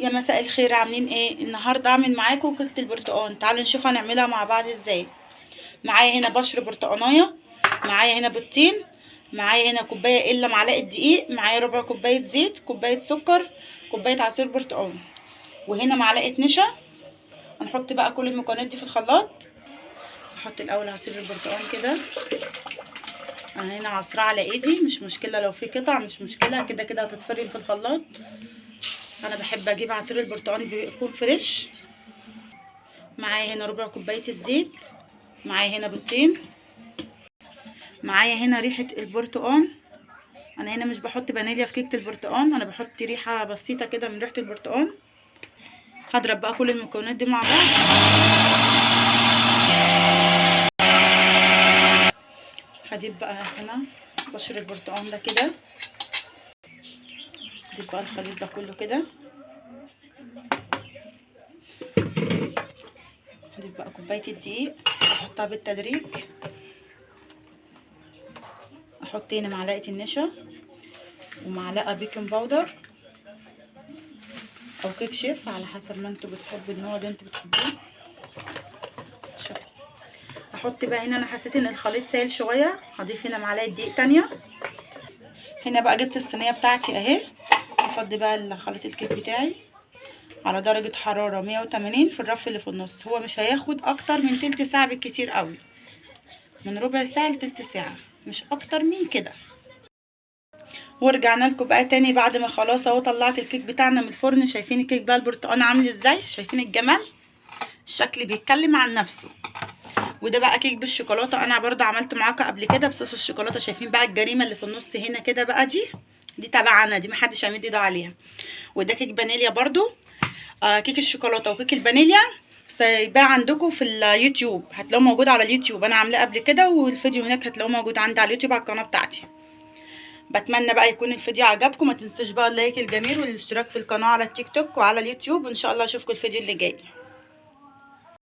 يا مساء الخير، عاملين ايه؟ النهارده اعمل معاكم كيكه البرتقال. تعالوا نشوف هنعملها مع بعض ازاي. معايا هنا بشر برتقانيه، معايا هنا بيضتين، معايا هنا كوبايه الا معلقه دقيق، معايا ربع كوبايه زيت، كوبايه سكر، كوبايه عصير برتقال، وهنا معلقه نشا. هنحط بقى كل المكونات دي في الخلاط. هحط الاول عصير البرتقال كده. انا هنا عصراه على ايدي، مش مشكله لو في قطع، مش مشكله، كده كده هتتفرم في الخلاط. انا بحب اجيب عصير البرتقال بيكون فريش. معايا هنا ربع كوبايه الزيت، معايا هنا بيضتين، معايا هنا ريحه البرتقال. انا هنا مش بحط فانيليا في كيكه البرتقال، انا بحط ريحه بسيطه كده من ريحه البرتقال. هضرب بقى كل المكونات دي مع بعض. هجيب بقى هنا بشر البرتقال ده كده، هجيب بقى الخليط ده كله كده. هجيب بقى كوبايه الدقيق، احطها بالتدريج. احط هنا معلقه النشا ومعلقه بيكنج باودر او كيك شيف على حسب ما انتوا بتحبوا النوع اللي انتوا بتحبوه. هحط بقى هنا، انا حسيت ان الخليط سائل شويه، هضيف هنا معلقه دقيق تانية. هنا بقى جبت الصينيه بتاعتي اهي. هفضي بقى خليط الكيك بتاعي على درجه حراره 180 في الرف اللي في النص. هو مش هياخد اكتر من تلت ساعه بالكتير قوي، من ربع ساعه لتلت ساعه، مش اكتر من كده. ورجعنا لكم بقى تاني بعد ما خلاص اهو طلعت الكيك بتاعنا من الفرن. شايفين الكيك بقى البرتقال عامل ازاي؟ شايفين الجمال؟ الشكل بيتكلم عن نفسه. وده بقى كيك بالشوكولاته، انا برضه عملت معاكم قبل كده بصوص الشوكولاته. شايفين بقى الجريمه اللي في النص هنا كده بقى؟ دي تبعنا، دي محدش هيمد ايده عليها. وده كيك فانيليا برضه. كيك الشوكولاته وكيك الفانيليا سايباه عندكم في اليوتيوب، هتلاقوه موجود على اليوتيوب. انا عاملاه قبل كده والفيديو هناك هتلاقوه موجود عندي على اليوتيوب على القناه بتاعتي. بتمنى بقى يكون الفيديو عجبكم. ما تنسوش بقى اللايك الجميل والاشتراك في القناه على التيك توك وعلى اليوتيوب، وان شاء الله اشوفكم الفيديو اللي جاي.